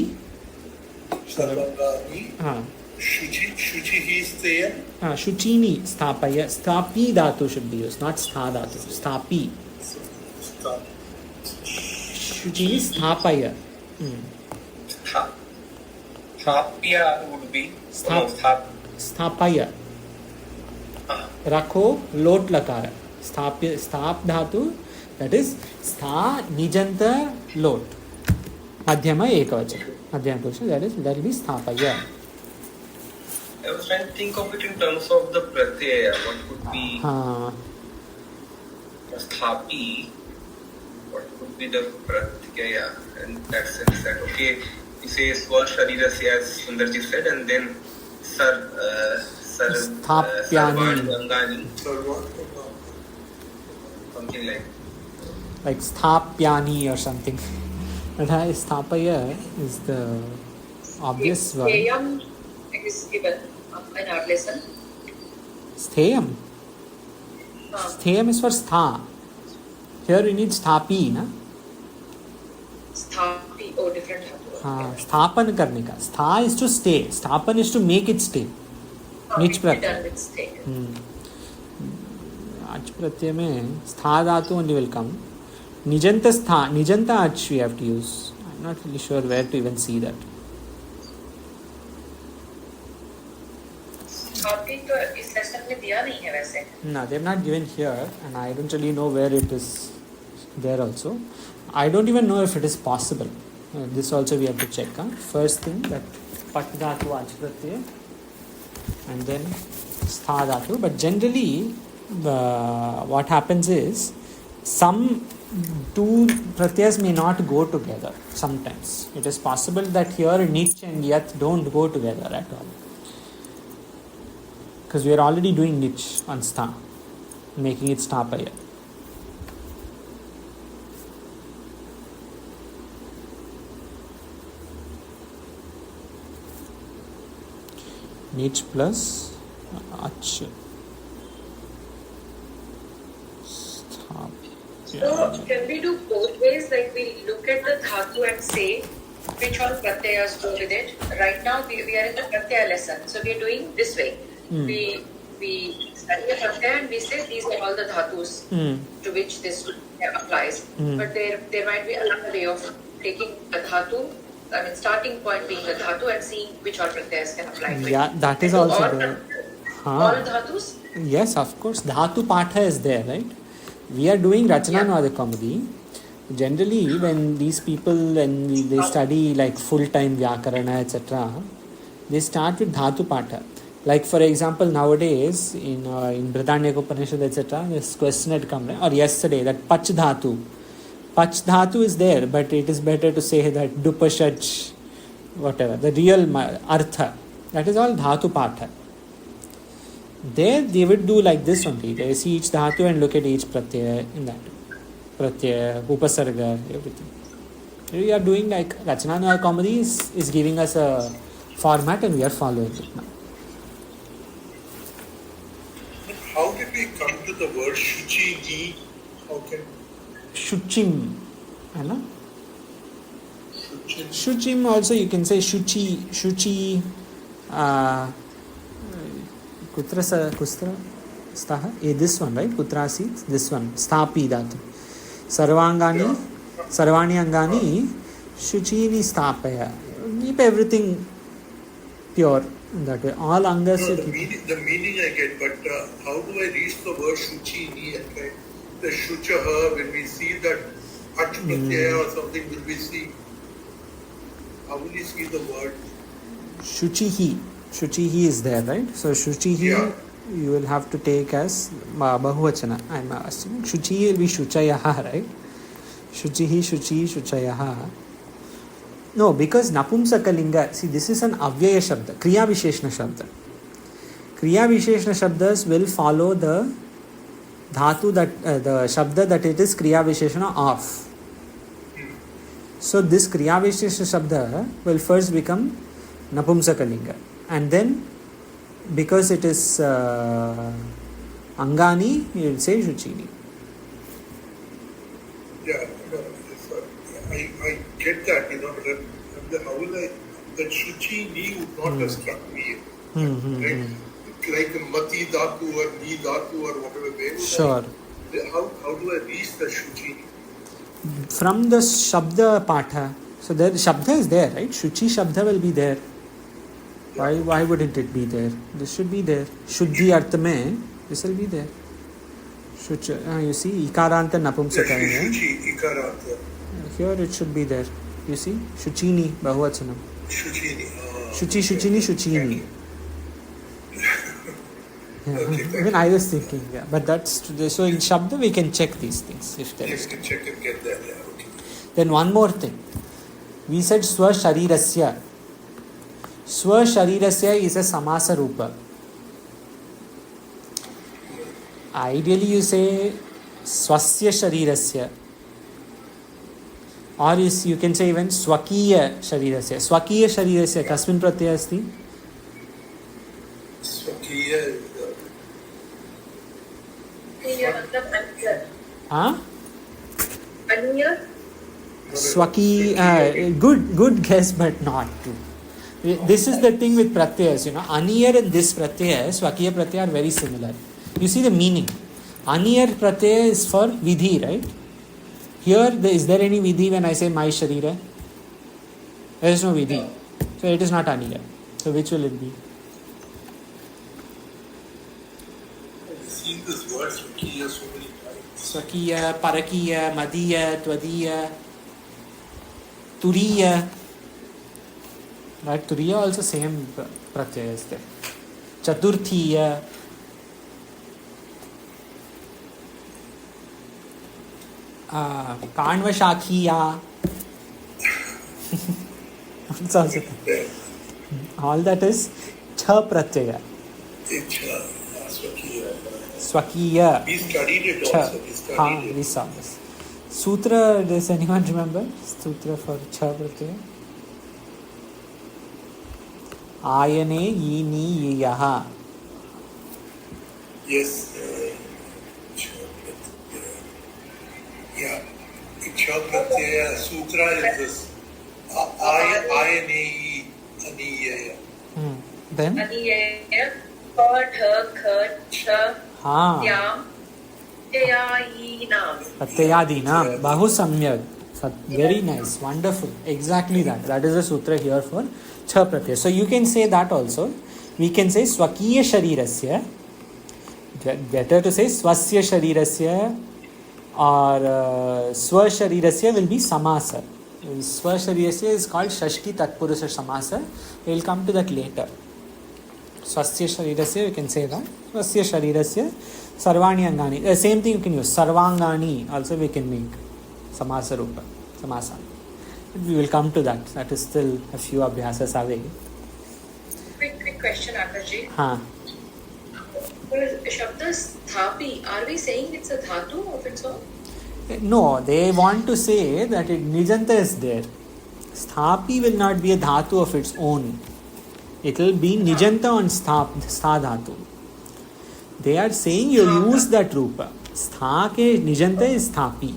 Speaker 3: Shuchihi steyam.
Speaker 1: Shuchini sthapaya. Sthapi dhatu should be used, not stha dhatu. Sthapi. Shuchini sthapaya.
Speaker 2: Sthapya would be
Speaker 1: Sthapaya. Rakho lot lakara. Sthap dhatu, that is stha nijanta lot. Madhyama ekavachana. Madhyama purusha, that will be sthapaya.
Speaker 2: I was trying to think of it in terms of the pratyaya. What could be sthapi? What could be the pratyaya? And that sense that, okay, you say swa sharirasya as Sundarji said, and then sarvangani. Something like
Speaker 1: sthapyani or something. But sthapaya is the obvious one.
Speaker 4: Stheyam is given in our lesson.
Speaker 1: Stheyam? Stheyam is for stha. Here we need sthapi, na?
Speaker 4: Sthapi, different.
Speaker 1: Sthapan karne ka. Stha is to stay. Sthapan is to make it stay. Nich pratyaya. Ach pratyaya mein stha dhatu only will come. Nijanta stha. Nijanta ach we have to use. I'm not really sure where to even see that.
Speaker 4: Sthapi to is lesson mein diya nahi hai वैसे.
Speaker 1: No, they have not given here, and I don't really know where it is there also. I don't even know if it is possible. This also we have to check. First thing, that pat dhatu ach pratyaya, and then stha dhatu. But generally, what happens is some two pratyas may not go together. Sometimes it is possible that here nich and yat don't go together at all, because we are already doing nich on stha, making it sthapaya. Nich plus ach.
Speaker 4: So can we do both ways? Like we look at the dhatu and say which all pratyayas go with it. Right now we are in the pratyaya lesson, so we are doing this way. We study a pratyaya and we say these are all the dhatus to which this applies. But there might be another way of taking a dhatu. I mean, starting point being the dhatu and seeing which all pratyayas can apply to it.
Speaker 1: Yeah, that is also there.
Speaker 4: All dhatus?
Speaker 1: Yes, of course. Dhatu Patha is there, right? We are doing Rachananuvada Kaumudi. Generally, when these people, they study like full-time Vyakarana, etc., they start with Dhatu Patha. Like for example, nowadays in Britannic Upanishad, etc., this question had come, right? Or yesterday, that Pach Dhatu. Pach Dhatu is there, but it is better to say that Dupashach, whatever, the real Artha. That is all Dhatu Patha. There they would do like this only. They see each Dhatu and look at each Pratyaya in that. Pratyaya, Upasarga, everything. We are doing like Rachananuvada Kaumudi is giving us a format and we are following it now.
Speaker 3: How did we come to the word Shuchi Ni? How can
Speaker 1: Shuchim, you know?
Speaker 3: Shuchim?
Speaker 1: Shuchim also you can say Shuchi. Kutra staha? This one, right? Kutrasi, this one. Sthapi dhatu. Sarvani angani, Shuchini sthapaya. Keep everything pure in that way. All angas.
Speaker 3: No, the meaning I get, but how do I reach the word Shuchi Ni? Okay? The Shuchaha, when we see that Ach Pratyaya or something, will we see? How will you see the word?
Speaker 1: Shuchihi. Shuchihi is there, right? So Shuchihi you will have to take as Bahuvachana. I'm assuming Shuchihi will be Shuchayaha, right? Shuchihi, Shuchi, Shuchayaha. No, because Napumsakalinga, see this is an Avyaya Shabda, Kriya Visheshna Shabda. Kriya Visheshna Shabdas will follow the Dhatu, that the Shabda that it is Kriya Visheshna of. So this Kriya Visheshna Shabda will first become Napumsakalinga. And then, because it is Angani, you will say Shuchini.
Speaker 3: Yeah, I get that, but how will I, that Shuchi Ni would not have struck me. Right? Like Mati Dhatu or Ni Dhatu or whatever way.
Speaker 1: Sure.
Speaker 3: How do I reach the Shuchi Ni?
Speaker 1: From the Shabda Patha. So there, the Shabda is there, right? Shuchi Shabda will be there. Why wouldn't it be there? This should be there. Shuddhi Artha mein, this will be there. You see, Ikaranta Napumsakaya.
Speaker 3: Shuchi, Ikaranta.
Speaker 1: Here it should be there. You see, Shuchini, Bahuvachanam.
Speaker 3: Shuchini.
Speaker 1: Shuchini, Shuchini.
Speaker 3: Okay,
Speaker 1: even I was thinking, but that's so in Shabda we can check these things if there is.
Speaker 3: You can check and get that, okay.
Speaker 1: Then one more thing. We said Swa Sharirasya. Swa Sharirasya is a Samasa Rupa. Ideally you say Swasya Sharirasya. Or you can say even Swakiya Sharirasya. Swakiya Sharirasya. Kasmin Pratyaya asti?
Speaker 3: Swakiya.
Speaker 1: Huh?
Speaker 4: Swaki,
Speaker 1: good guess, but not true. This is the thing with pratyayas, Aniyar and this pratyaya, Swakiya pratyaya are very similar. You see the meaning. Aniyar pratyaya is for vidhi, right? Here, is there any vidhi when I say my sharira? There is no vidhi. So it is not aniyar. So which will it be?
Speaker 3: I've seen this word Swakiya so many times.
Speaker 1: Swakiya, Parakiya, Madiya, Tvadiya, Turiya. Right, Turiya also same pratyaya is there. Chaturthiya. Kanvashakhiya. It's also there. All that is cha pratyaya. Swakiya.
Speaker 3: We studied it also.
Speaker 1: We saw this. Sutra, does anyone remember? Sutra for cha pratyaya. Ayane yini yaha.
Speaker 3: Yes. Yeah. Cha pratyaya sutra is this. Ayane aniya.
Speaker 1: Then?
Speaker 4: Aniya. Pa, tha, kha, cha, tyam, tyayinam.
Speaker 1: Pratyayadinam. Bahu samyag. Very nice. Wonderful. Exactly that. That is the sutra here for cha pratyaya. So you can say that also. We can say swakiya sharirasya. Better to say swasya sharirasya or swa sharirasya will be samasa. Swa sharirasya is called shashti tatpurusha samasa. We will come to that later. Swasya sharirasya, you can say that. Swasya sharirasya sarvani angani. The same thing you can use. Sarvangani also we can make. Samasa rupa. Samasa. We will come to that. That is still a few abhyasas away.
Speaker 4: Quick question, Akashi.
Speaker 1: Haan.
Speaker 4: Shabda sthapi, are we saying it's a dhatu of its own?
Speaker 1: No, they want to say that nijanta is there. Sthapi will not be a dhatu of its own. It will be nijanta on stha dhatu. They are saying you use that rupa. Stha ke nijanta is sthapi.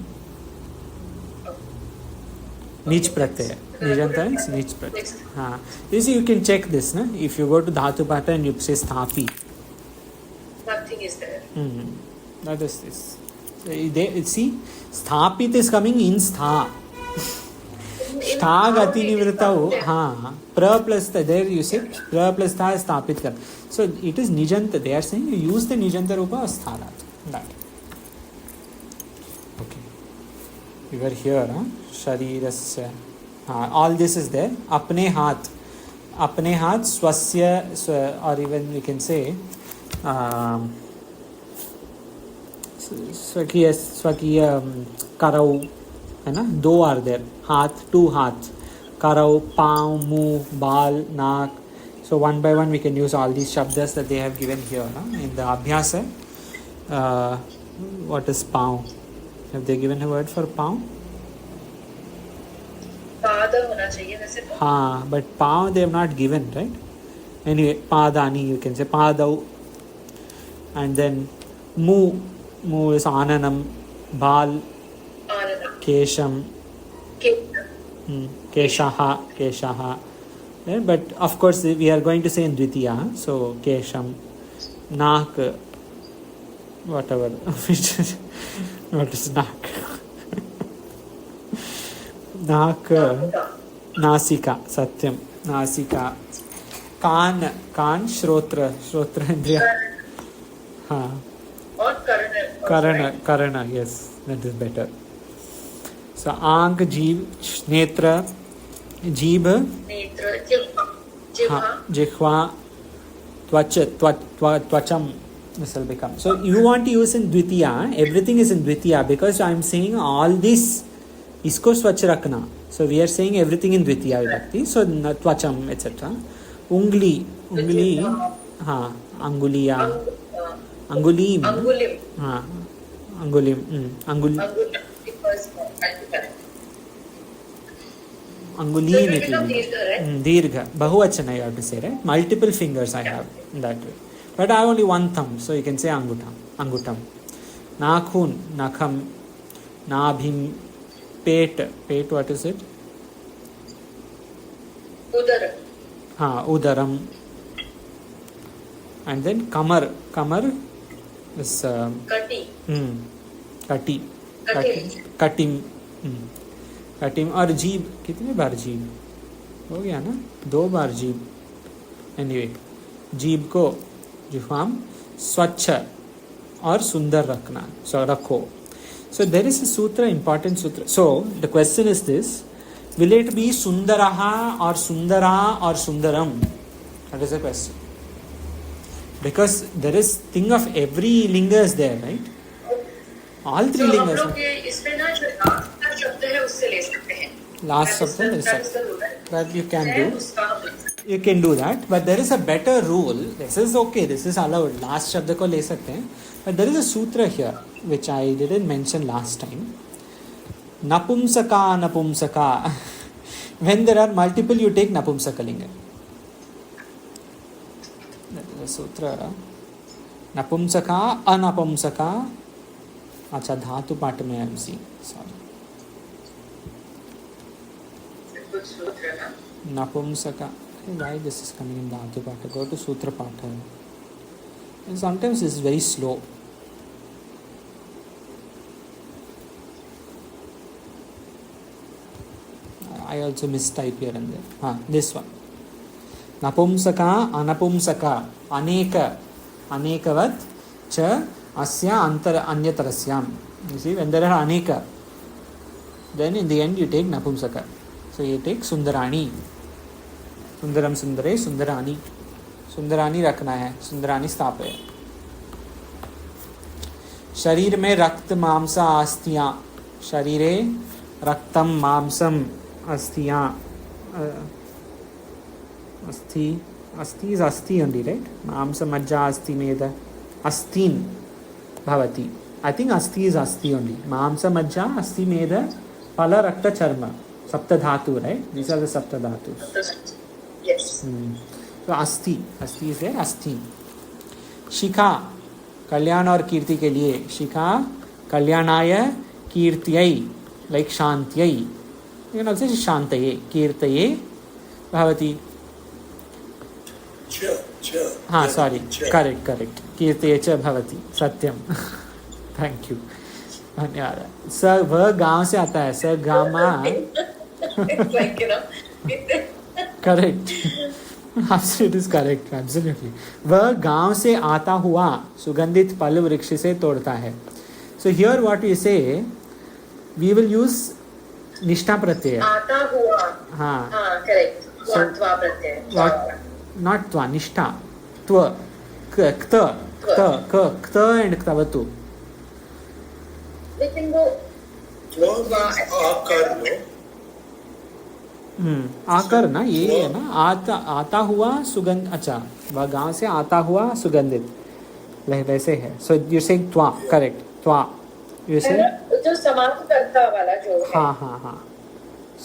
Speaker 1: Nich pratyaya. Nijanta is nich pratyaya. You see, you can check this. Na? If you go to dhatu pata and you say sthapi.
Speaker 4: Nothing is there.
Speaker 1: That is this. See, sthapit is coming in stha. Stha gati nivritau. Pra plus tha. There you say pra plus tha is sthapit kar. So it is nijanta. They are saying you use the nijanta rupa as stha. That. Okay. We were here. Sharirasya. All this is there. Apne haath. Apne haath swasya, or even we can say swakiya karau, है ना, दो are there. Hath, two hath. Karau, pav, mu, bal, naak. So one by one we can use all these shabdas that they have given here in the abhyasa. What is pav? Have they given a word for pav?
Speaker 4: Pada hona chahiye वैसे तो.
Speaker 1: हाँ, but pav they have not given, right? Anyway, padani you can say padau. And then mu is ananam, bal, kesham, keshaha. Yeah, but of course we are going to say in dvitiya, so kesham, naak, whatever. What is naak? Naak, nasika, satyam, nasika. Kan, shrotra indriya.
Speaker 4: Or
Speaker 1: Karana, yes, that is better. So, Ank, Jeev, Netra, Jeeb, Jihva, Twacham, this will become. So, you want to use in Dvitiya, everything is in Dvitiya because I am saying all this, isko swach rakna. So, we are saying everything in Dvitiya vibhakti. So, Twacham, etc. Ungli, Anguliya. Angulim. Angulim it will be. Dirgha. Bahuvachana you have to say, right? Multiple fingers I have in that way. But I have only one thumb, so you can say angutam. Nakhun, nakham, nabhim, pet, what is it? Udaram. And then kamar is kati. Katim और जीभ. कितने बार जीभ हो गया ना? 2 बार जीभ. Anyway, जीभ को जिह्वाम स्वच्छ और सुंदर रखना. So रखो. So there is a sutra, important sutra. So the question is this: will it be sundaraha or sundara or sundaram? That is the question. Because there is thing of every linga is there, right? All 3 lingas. Last शब्द that you can do. You can do that, but there is a better rule. This is okay. This is allowed. Last शब्द को ले सकते हैं. But there is a sutra here which I didn't mention last time. Napumsaka. When there are multiple, you take napumsakalinga. सूत्र नपुंसका अनपुंसका. अच्छा, धातु पाठ में I see. Sorry, napumsaka. Why this is coming in dhatu pata? Go to sutra pata. And sometimes this is very slow. I also mistype here and there. This one. नपुंसका अनपुंसका अनेक अनेकवत् च अस्या अन्यतरस्याम. You see, when there are aneka, then in the end you take napumsaka. So you take sundarani. Sundaram सुंदरे Sundarani. Sundarani रखना है, सुंदरानी स्थापय. शरीर में रक्त मांस अस्थियां. शरीरे रक्तम मांसम अस्थियां. अस्थि is asti only, right? मांस मज्जा अस्ति मेद अस्तीन भवति. I think asti is asti only. मांस मज्जा अस्ति मेद फल रक्त चर्म. सप्त धातु, right? These are the sapta dhatus.
Speaker 4: Yes.
Speaker 1: तो asti is there. asti. शिखा कल्याण और कीर्ति के लिए. शिखा कल्याणाय कीर्त्यै, like शांत्यै. You can also say शांतये, कीर्तये भवति. हाँ, sorry, correct. कीर्तये च भवति. सत्यम. Thank you. धन्यवाद. स वह गांव से आता है. स gamma.
Speaker 4: Like, you know.
Speaker 1: Correct. It is correct. Absolutely. वह गांव से आता हुआ सुगंधित फल वृक्ष से तोड़ता है. So here what we say, we will use निष्ठा प्रत्यय.
Speaker 4: आता हुआ.
Speaker 1: हाँ.
Speaker 4: Correct. त्वा प्रत्यय.
Speaker 1: Not त्वा, निष्ठा. त्व, क्त and क्तवतु.
Speaker 4: We can go.
Speaker 1: आकर ना, ये है ना, आता हुआ सुगंध. अच्छा, वह गांव से आता हुआ सुगंधित, वैसे है. सो यू से त्वा. करेक्ट. त्वा यू से
Speaker 4: जो समाप्त करता वाला जो है.
Speaker 1: हाँ.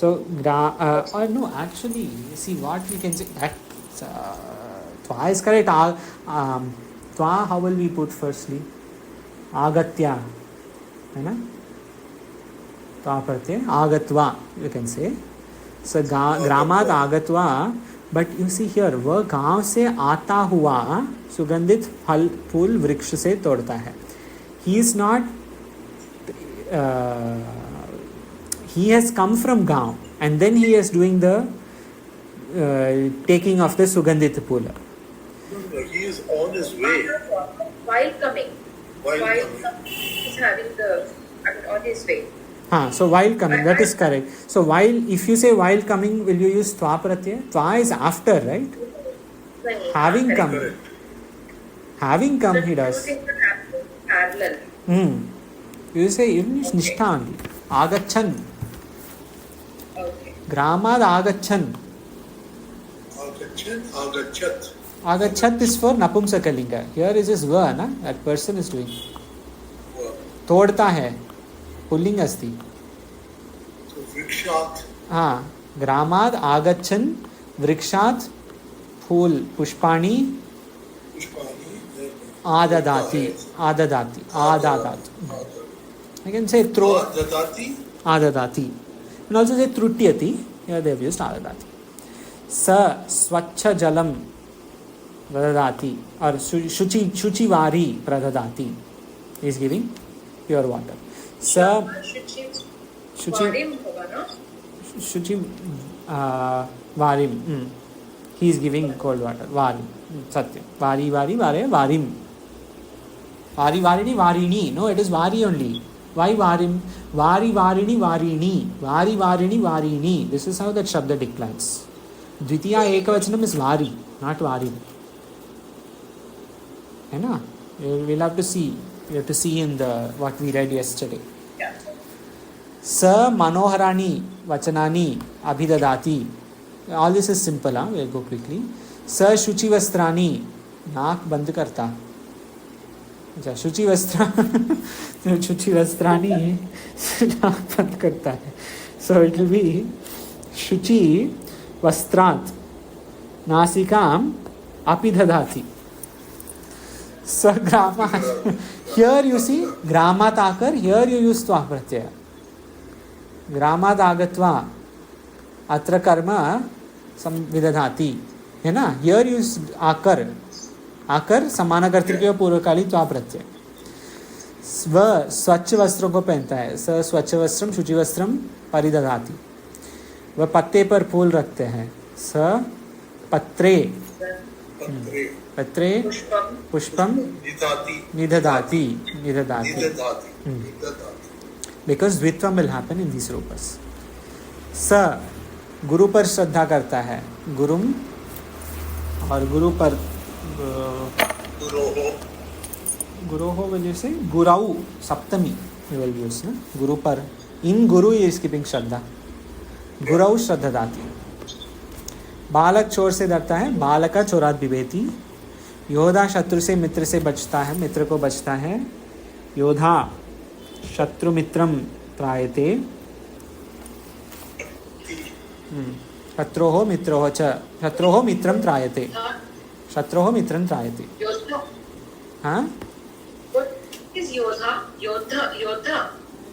Speaker 1: सो और no, actually see what we can say, त्वा इज करेक्ट. त्वा how will we put firstly? आगत्या है ना. त्वा प्रत्यय आगत्वा यू कैन से. So ग्रामात आगत्वा, but you see here, वह गांव से आता हुआ सुगंधित फल फूल वृक्ष से तोड़ता है. He is not, he has come from गांव and then he is doing the taking of the sugandhit pula.
Speaker 3: No, he is on his way.
Speaker 4: While coming. He is having on his way.
Speaker 1: So while coming, that is correct. So while, if you say while coming, will you use twa pratyaya? Twa is after, right? Having come.
Speaker 3: Correct.
Speaker 1: Having come, he does.
Speaker 4: Parallel.
Speaker 1: You say even nishtha only. Agachan.
Speaker 4: Okay.
Speaker 1: Gramad agachan.
Speaker 3: Agachat.
Speaker 1: Agachat is for napumsakalinga. Here is his va, na? That person is doing. तोड़ता है. Pulling अस्ति.
Speaker 3: तो वृक्षात्.
Speaker 1: हाँ, ग्रामाद आगच्छन् वृक्षात् फूल पुष्पाणि आददाति. I can say throw. Adadati. And also say trutyati. Here they have used adadati. Sa swachha jalam pradadati, or shuchivari pradadati. He is giving pure water. Sa Shuchi Varim. He is giving cold water. Varim. Satyam. Vari Varim. Vari Varini Varini. No, it is Vari only. Why Varim? Vari Varini Varini. Vari Varini Varini. This is how that Shabda declines. Dvitiya Ekavachanam is Vari, not Varim. है ना? We'll have to see. We have to see in the what we read yesterday. स मनोहराणि वचनानि अभिददाति. All this is simple. We'll go quickly. स शुचि वस्त्राणि. नाक बंद करता. अच्छा, शुचि वस्त्राणि नाक बंद करता है. So it will be Shuchi वस्त्रात् नासिकाम अपिददाति. So gramat. Here you see gramat akar. Here you use tva pratyaya. ग्रामाद आगत्वा अत्र कर्म संविदधाति, है ना. हियर यूज आकर समान कर्तृत्व पूर्वकाली त्वा प्रत्यय. स्व स्वच्छ वस्त्रों को पहनता है. स स्वच्छ वस्त्रम शुचि वस्त्रम परिदधाति. वह पत्ते पर फूल रखते हैं. स पत्रे
Speaker 3: पत्रे
Speaker 1: पत्रे पुष्पम निदधाति because Dvitvam will happen in these rupas. स गुरु पर श्रद्धा करता है, गुरुम, और गुरु पर गुरोहो will you say गुराऊ Saptami you will use ना, गुरु पर, इन गुरु is keeping श्रद्धा, गुराऊ श्रद्धा दाती. बालक चोर से डरता है, बालका चोरात बिभेति. योद्धा शत्रु से मित्र से बचता है, मित्र को बचता है. योद्धा शत्रु मित्रम त्रायते. शत्रोः मित्रोः च, शत्रोः मित्रं त्रायते, शत्रोः मित्रं त्रायते. हाँ,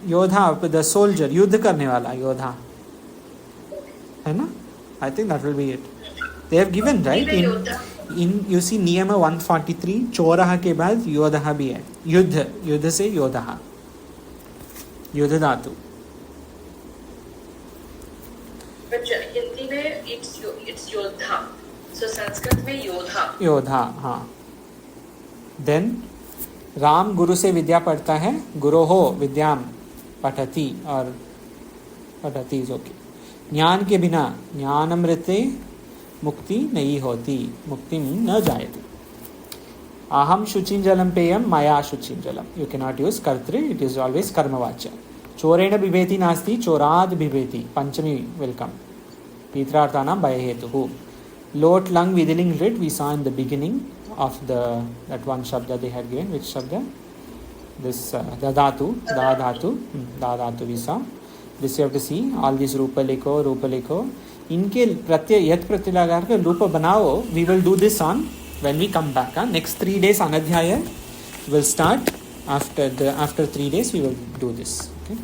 Speaker 1: योद्धा द सोल्जर, युद्ध करने वाला योद्धा है ना. I think that will be it. They have given right in you see नियम 143 चोरः के बाद योधः भी है. युद्ध से योधः, युद्ध धातु.
Speaker 4: हिंदी में it's योद्धा, so संस्कृत में योद्धा. हाँ.
Speaker 1: Then राम गुरु से विद्या पढ़ता है, गुरोहो विद्याम पठति, और पठति is okay. ज्ञान के बिना ज्ञानामृते मुक्ति नहीं होती, मुक्ति न जायते. अहम शुचिं जलम पेयम मया शुचिं जलम. यू कैन नॉट यूज कर्तृ, इट इज ऑलवेज कर्मवाच्य. चोरेण बिभेति नास्ति, चोराद बिभेति. पंचमी विल कम. पीत्रार्थानां भयहेतुः. लोट लंग विदिलिंग रिट we saw in the beginning of that one shabda they had given. Which shabda? This dadhatu we saw. This you have to see. All these रूप लिखो. इनके प्रत्यय यत् प्रत्यय लगा कर रूप बनाओ. We will do this on when we come back. Next 3 days अनध्याय will start. After 3 days we will do this. Okay.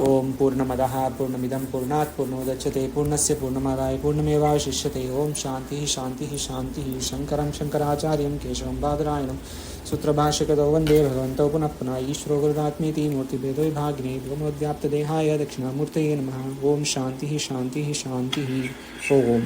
Speaker 1: ओम पूर्णमदः पूर्णमिदं पूर्णात् पूर्णोदच्यते पूर्णस्य पूर्णमादाय पूर्णमेवावशिष्यते. ओम शांति शांति शांति. शंकरं शंकराचार्यं केशवं बादरायणं सूत्रभाष्यकृतौ वन्दे भगवन्तौ पुनः पुनः. ईश्वरो गुरुरात्मेति मूर्तिभेदो विभागिने व्योमोद्व्याप्तदेहाय दक्षिणामूर्तये नमः. ओम शांति शांति शांति. ओम.